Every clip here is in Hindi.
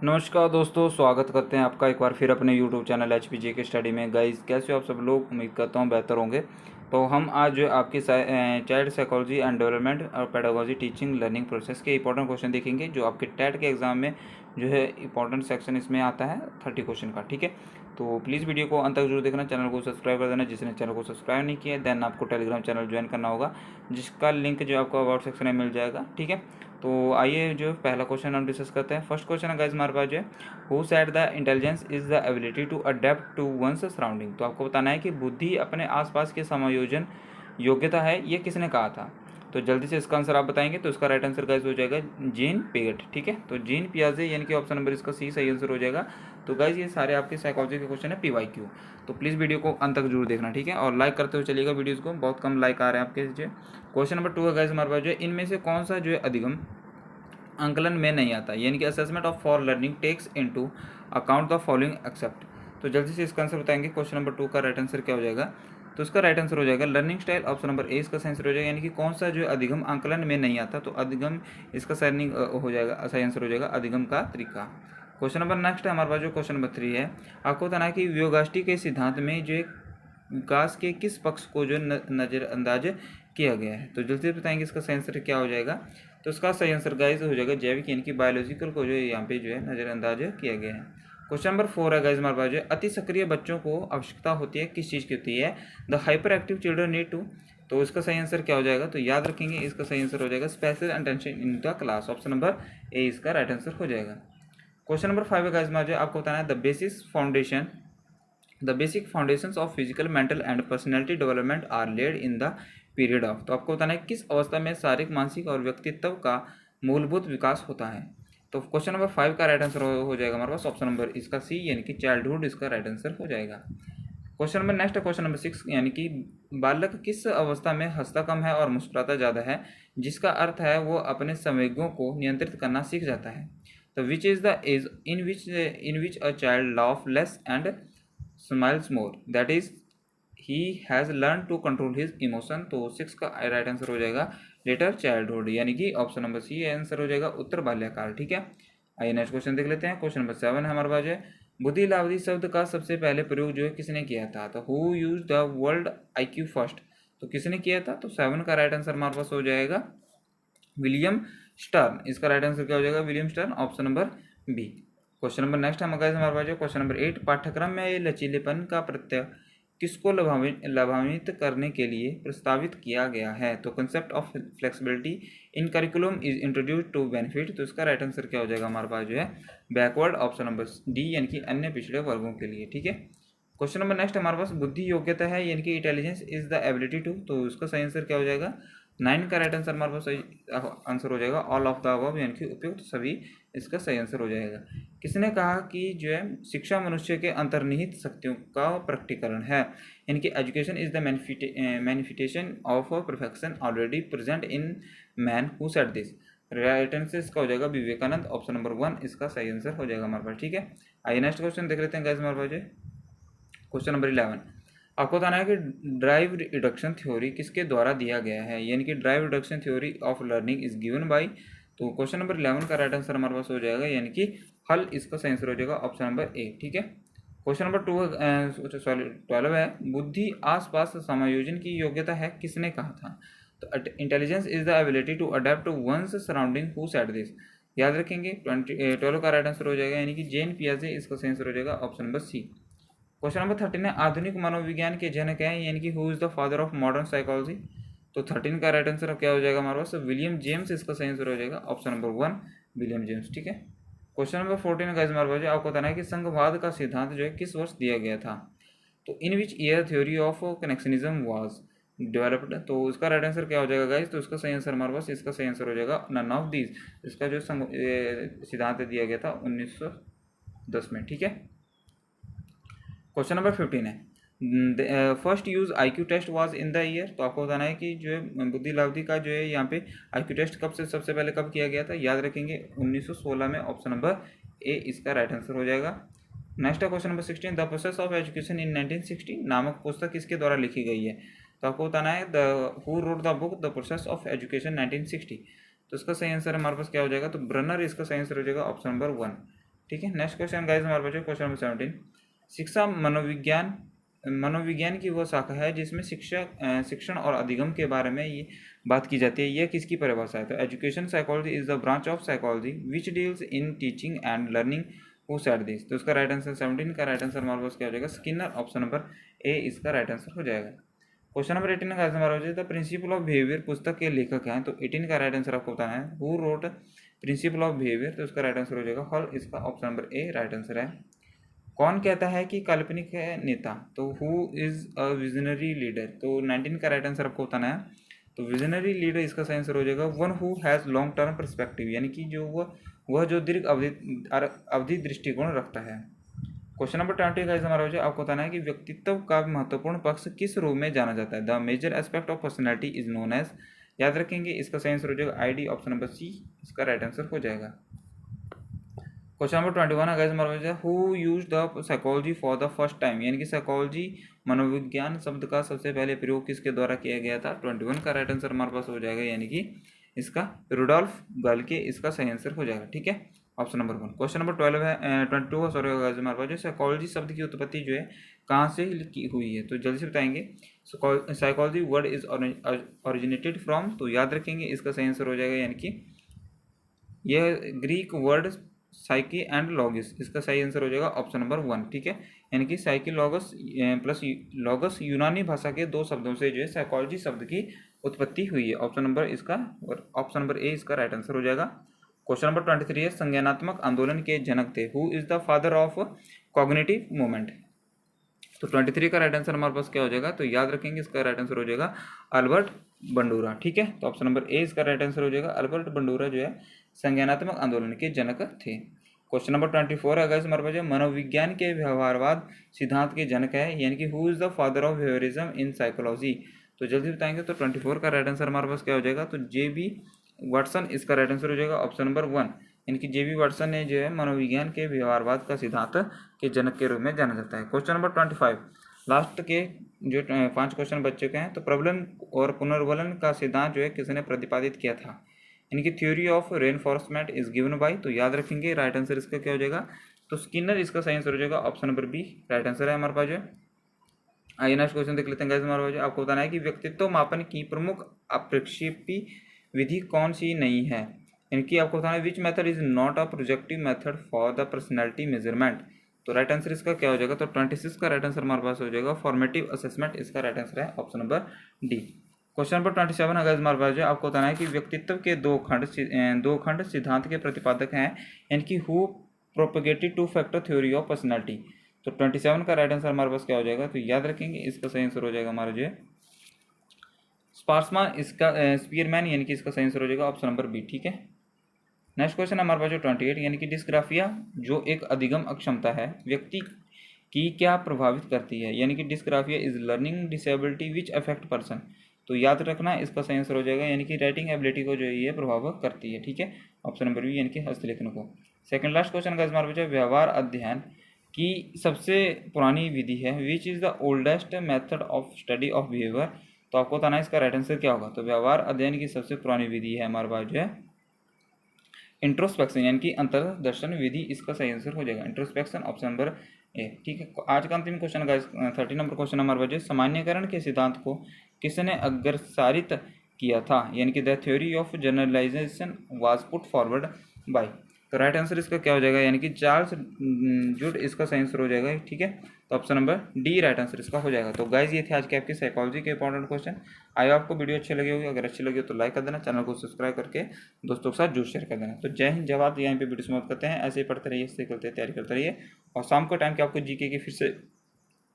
नमस्कार दोस्तों, स्वागत करते हैं आपका एक बार फिर अपने YouTube चैनल HPG के स्टडी में। गाइस, कैसे हो आप सब लोग? उम्मीद करता हूँ बेहतर होंगे। तो हम आज जो है आपकी चाइल्ड साइकोलॉजी एंड डेवलपमेंट और पेडागोजी टीचिंग लर्निंग प्रोसेस के इंपॉर्टेंट क्वेश्चन देखेंगे, जो आपके टेट के एग्जाम में जो है इंपॉर्टेंट सेक्शन इसमें आता है 30 क्वेश्चन का। ठीक है, तो प्लीज़ वीडियो को अंत तक जरूर देखना, चैनल को सब्सक्राइब कर देना। जिसने चैनल को सब्सक्राइब नहीं किया देन आपको टेलीग्राम चैनल ज्वाइन करना होगा, जिसका लिंक जो आपको अबाउट सेक्शन में मिल जाएगा। ठीक है, तो आइए जो पहला क्वेश्चन हम डिस्कस करते हैं। फर्स्ट क्वेश्चन है गाइस हमारे पास जो है, who said the intelligence is the ability to adapt to one's surrounding. तो आपको बताना है कि बुद्धि अपने आसपास के समायोजन योग्यता है, ये किसने कहा था। तो जल्दी से इसका आंसर आप बताएंगे तो इसका राइट आंसर गाइस हो जाएगा जीन पियाजे। ठीक है, तो जीन पियाजे यानी कि ऑप्शन नंबर इसका सी सही आंसर हो जाएगा। तो गाइस ये सारे आपके साइकोलॉजी के क्वेश्चन है PYQ। तो प्लीज़ वीडियो को अंत तक जरूर देखना। ठीक है, और लाइक करते हुए चलिएगा वीडियोज़ को, बहुत कम लाइक आ रहे हैं आपके। क्वेश्चन नंबर 2 है गाइस हमारे पास जो है, इनमें से कौन सा जो है अधिगम आंकलन में नहीं आता, यानी कि assessment of for learning takes into account the following except. तो जल्दी से इसका आंसर बताएंगे। क्वेश्चन नंबर 2 का राइट आंसर क्या हो जाएगा? तो इसका राइट आंसर हो जाएगा learning style, option number A इसका सही आंसर हो जाएगा। यानी कि कौन सा जो है अधिगम आंकलन में नहीं आता, तो अधिगम इसका सही हो जाएगा, सही आंसर हो जाएगा अधिगम का तरीका। क्वेश्चन नंबर नेक्स्ट है हमारे पास जो क्वेश्चन नंबर 3 है, आपको बताना है कि व्योगाष्टि के सिद्धांत में जो विकास के किस पक्ष को जो नज़रअंदाज किया गया है। तो जल्दी से बताएंगे इसका सही आंसर क्या हो जाएगा। तो इसका सही आंसर गाइस हो जाएगा जैविक, यानी कि बायोलॉजिकल को जो यहाँ पे जो है नज़रअंदाज किया गया है। क्वेश्चन नंबर 4 है गाइस हमारे पास जो है, अति सक्रिय बच्चों को आवश्यकता होती है किस चीज़ की होती है? The hyper active children need to. तो इसका सही आंसर क्या हो जाएगा? तो याद रखेंगे इसका सही आंसर हो जाएगा special attention in the class, option number A इसका राइट आंसर हो जाएगा। क्वेश्चन नंबर 5 है गाइस हमारे जो आपको बताना है the basic foundations of physical mental and personality development are laid in the period of. तो आपको बताना है किस अवस्था में शारीरिक, मानसिक और व्यक्तित्व का मूलभूत विकास होता है। तो क्वेश्चन नंबर 5 का राइट आंसर हो जाएगा हमारे पास ऑप्शन नंबर इसका सी, यानी कि चाइल्डहुड इसका राइट आंसर हो जाएगा। क्वेश्चन नंबर नेक्स्ट है क्वेश्चन नंबर 6, यानी कि बालक किस अवस्था में हंसता कम है और मुस्कुराता ज़्यादा है, जिसका अर्थ है वो अपने संवेगों को नियंत्रित करना सीख जाता है। तो which is the age in which a child laugh less and smiles more, that is he has learn to control his emotion. तो 6 का राइट आंसर हो जाएगा लेटर चाइल्डहुड, यानी कि ऑप्शन नंबर सी आंसर हो जाएगा उत्तर बाल्यकाल। ठीक है, आइए नेक्स्ट क्वेश्चन देख लेते हैं। क्वेश्चन नंबर 7 है हमारे पास है, बुद्धिलावधि शब्द का सबसे पहले प्रयोग जो है किसने किया था? तो who use the world IQ first. तो किसने किया था? तो 7 का राइट आंसर हमारे पास हो जाएगा विलियम स्टर्न। इसका राइट आंसर क्या हो जाएगा? William Stern, option number B. Question number next है हमारे पास जो क्वेश्चन नंबर 8, पाठ्यक्रम में लचीलेपन का प्रत्यय किसको लाभान्वित करने के लिए प्रस्तावित किया गया है? तो concept of flexibility in curriculum is introduce to benefit. तो इसका राइट आंसर क्या हो जाएगा हमारे पास जो है बैकवर्ड, ऑप्शन नंबर डी, यानी कि अन्य पिछड़े वर्गों के लिए। ठीक है, क्वेश्चन नंबर नेक्स्ट हमारे पास बुद्धि योग्यता है, यानी कि intelligence is the ability to. तो इसका सही आंसर क्या हो जाएगा? 9 का राइट आंसर हमारे पास सही आंसर हो जाएगा ऑल ऑफ द अबव, यानी कि उपयुक्त सभी इसका सही आंसर हो जाएगा। किसने कहा कि जो है शिक्षा मनुष्य के अंतर्निहित शक्तियों का प्रकटीकरण है, यानी कि education is the manifestation of perfection already present in man, who said this. Right answer इसका हो जाएगा विवेकानंद, ऑप्शन नंबर 1 इसका सही आंसर हो जाएगा हमारे पास। ठीक है, आइए नेक्स्ट क्वेश्चन देख लेते हैं गाइस हमारे पास। क्वेश्चन नंबर 11, आपको बताना है कि ड्राइव रिडक्शन थ्योरी किसके द्वारा दिया गया है, यानी कि drive reduction theory of learning is given by. तो क्वेश्चन नंबर 11 का राइट आंसर हमारे पास हो जाएगा, यानी कि हल इसका सही आंसर हो जाएगा ऑप्शन नंबर ए। ठीक है, क्वेश्चन नंबर 12 है, बुद्धि आसपास समायोजन की योग्यता है, किसने कहा था? तो intelligence is the ability to adapt to one's surrounding, who said this. याद रखेंगे 12 का राइट आंसर हो जाएगा, यानी कि जेन पियाजे इसका सही आंसर हो जाएगा option number C. Question number 13 है, आधुनिक मनोविज्ञान के जनक हैं, यानी कि who is the father of modern psychology. तो 13 का राइट आंसर क्या हो जाएगा हमारे पास? विलियम जेम्स इसका सही आंसर हो जाएगा ऑप्शन नंबर 1 विलियम जेम्स। ठीक है, क्वेश्चन नंबर 14 गाइस हमारे पास आपको बताना है कि संघवाद का सिद्धांत जो है किस वर्ष दिया गया था? तो in which year theory of connectionism was developed. तो इसका राइट आंसर क्या हो जाएगा गाइस? तो इसका सही आंसर हमारे पास इसका सही आंसर हो जाएगा नन ऑफ दीज। इसका जो सिद्धांत दिया गया था 1910 में। ठीक है, क्वेश्चन नंबर 15 है, first use IQ test was in the year. तो आपको बताना है कि जो है बुद्धिलावधि का जो है यहाँ पे IQ टेस्ट कब से सबसे पहले कब किया गया था? याद रखेंगे 1916 में, ऑप्शन नंबर ए इसका राइट आंसर हो जाएगा। नेक्स्ट है question number 16, the process of education in 1960 नामक पुस्तक किसके द्वारा लिखी गई है? तो आपको बताना है the who wrote the book the process of education 1960। तो इसका सही आंसर हमारे पास क्या हो जाएगा? तो ब्रनर इसका सही आंसर हो जाएगा ऑप्शन नंबर 1। ठीक है। नेक्स्ट क्वेश्चन गाइस हमारे पास क्वेश्चन नंबर 17। शिक्षा मनोविज्ञान की वह शाखा है जिसमें शिक्षण और अधिगम के बारे में ये बात की जाती है। यह किसकी परिभाषा है? तो education psychology is the branch of psychology which deals in teaching and learning. Who said this? तो इसका राइट आंसर 17 का राइट आंसर हमारे पास क्या हो जाएगा? स्किनर। ऑप्शन नंबर ए इसका राइट आंसर हो जाएगा। क्वेश्चन नंबर 18 का हमारा हो जाएगा द प्रिंसिपल ऑफ बिहेवियर पुस्तक के लेखक हैं। तो 18 का राइट आंसर आपको बताना है। Who wrote principle of behaviour? तो इसका राइट आंसर हो जाएगा हॉल। इसका option number A right answer है। कौन कहता है कि काल्पनिक है नेता? तो who is a visionary leader? तो 19 का राइट आंसर आपको बताना है। तो विजनरी लीडर इसका सही आंसर हो जाएगा one who has long term perspective, यानी कि जो वह जो दीर्घ अवधि दृष्टिकोण रखता है। क्वेश्चन नंबर 20 का हमारा हो जाए आपको बताना है कि व्यक्तित्व का महत्वपूर्ण पक्ष किस रूप में जाना जाता है? The major aspect of personality is known as. याद रखेंगे इसका सही आंसर हो जाएगा आईडी। ऑप्शन नंबर सी इसका राइट आंसर हो जाएगा। क्वेश्चन नंबर 21 है हमारा हो जाए who use the psychology for the first time, यानी कि साइकोलॉजी मनोविज्ञान शब्द का सबसे पहले प्रयोग किसके द्वारा किया गया था? 21 का राइट आंसर हमारे पास हो जाएगा, यानी कि इसका रुडोल्फ गल्के इसका सही आंसर हो जाएगा। ठीक है, ऑप्शन नंबर 1। क्वेश्चन नंबर 12 है 22 सॉरी हमारे पास जो साइकोलॉजी शब्द की उत्पत्ति जो है कहाँ से की हुई है? तो जल्दी से बताएंगे। Psychology word is originated from. तो याद रखेंगे इसका सही आंसर हो जाएगा, यानी कि यह Greek word psyche and logos, इसका सही आंसर हो जाएगा ऑप्शन नंबर 1। ठीक है, यानी कि साइकी लॉगस प्लस लॉगस यूनानी भाषा के दो शब्दों से जो है साइकोलॉजी शब्द की उत्पत्ति हुई है। ऑप्शन नंबर इसका ऑप्शन नंबर ए इसका राइट आंसर हो जाएगा। क्वेश्चन नंबर 23 है संज्ञानात्मक आंदोलन के जनक थे। Who is the father of cognitive movement? तो 23 का राइट आंसर हमारे पास क्या हो जाएगा? तो याद रखेंगे इसका राइट आंसर हो जाएगा अल्बर्ट बंडूरा। ठीक है, तो ऑप्शन नंबर ए इसका राइट आंसर हो जाएगा। अल्बर्ट बंडूरा जो है संज्ञानात्मक आंदोलन के जनक थे। क्वेश्चन नंबर 24 है अगर हमारे पास मनोविज्ञान के व्यवहारवाद सिद्धांत के जनक है, यानी कि who is the father of behaviourism in psychology? तो जल्दी बताएंगे। तो 24 का राइट आंसर हमारे पास क्या हो जाएगा? तो जे बी वाटसन इसका राइट आंसर हो जाएगा ऑप्शन नंबर 1, यानी कि जे बी वाटसन ने जो है मनोविज्ञान के व्यवहारवाद का सिद्धांत के जनक के रूप में जाना जाता है। क्वेश्चन नंबर 25 लास्ट के जो 5 क्वेश्चन बच चुके हैं। तो प्रबलन और पुनर्वलन का सिद्धांत जो है किसने प्रतिपादित किया था? यानी कि theory of reinforcement is given by. तो याद रखेंगे राइट आंसर इसका क्या हो जाएगा? तो स्किनर इसका सही आंसर हो जाएगा option number B right answer है हमारे पास जो। आइए नेक्स्ट क्वेश्चन देख लेते हैं गाइस हमारे पास। आपको बताना है कि व्यक्तित्व मापन की प्रमुख अप्रक्षेपी विधि कौन सी नहीं है? इनकी आपको बताना है which method is not a projective method for the personality measurement? तो राइट आंसर इसका क्या हो जाएगा? तो 26 का राइट आंसर हमारे पास हो जाएगा फॉर्मेटिव असेसमेंट, इसका राइट आंसर है option number D. Question number 27 अगर हमारे पास जो आपको बताना है कि व्यक्तित्व के दो खंड सिद्धांत के प्रतिपादक हैं, यानी कि who propagated two factor theory of personality? तो 27 का राइट आंसर हमारे पास क्या हो जाएगा? तो याद रखेंगे इसका सही आंसर हो जाएगा हमारा जो है स्पार्समान, इसका स्पीयरमैन, यानी कि इसका सही आंसर हो जाएगा ऑप्शन नंबर बी। ठीक है, नेक्स्ट क्वेश्चन हमारे पास जो 28 यानी कि डिस्ग्राफिया जो एक अधिगम अक्षमता है व्यक्ति की क्या प्रभावित करती है? यानी कि dysgraphia is learning disability which affect person? तो याद रखना इसका सही आंसर हो जाएगा, यानी कि राइटिंग एबिलिटी को जो है ये प्रभावित करती है। ठीक है, ऑप्शन नंबर बी यानी कि हस्तलेखन को। सेकंड लास्ट क्वेश्चन का हमारे पास व्यवहार अध्ययन की सबसे पुरानी विधि है विच is the oldest method of study of behaviour? तो आपको बताना है इसका राइट आंसर क्या होगा? तो व्यवहार अध्ययन की सबसे पुरानी विधि है हमारे पास जो है इंट्रोस्पेक्शन, यानी कि अंतर्दर्शन विधि, इसका सही आंसर हो जाएगा इंट्रोस्पेक्शन ऑप्शन नंबर ए। ठीक है, आज का अंतिम क्वेश्चन का 30 नंबर क्वेश्चन हमारे पास सामान्यकरण के सिद्धांत को किसने अग्रसारित किया था? यानी कि the theory of generalization was put forward by? तो राइट आंसर इसका क्या हो जाएगा? यानी कि चार्ल्स जूड इसका सही आंसर हो जाएगा। ठीक है, तो option number D right answer इसका हो जाएगा। तो गाइज ये थे आज के आपके साइकोलॉजी के इंपॉर्टेंट क्वेश्चन। आई आपको वीडियो अच्छी लगी होगी, अगर अच्छी लगी हो तो लाइक कर देना, चैनल को सब्सक्राइब करके दोस्तों के साथ जरूर शेयर कर देना। तो जय हिंद जय भारत, यहाँ पे वीडियो समाप्त करते हैं। ऐसे ही पढ़ते रहिए, सीखते तैयारी करते रहिए, और शाम को टाइम के आपको जीके की फिर से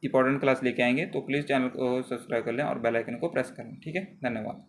इंपॉर्टेंट क्लास लेके आएंगे। तो प्लीज़ चैनल को सब्सक्राइब कर लें और बेल आइकन को प्रेस कर लें। ठीक है, धन्यवाद।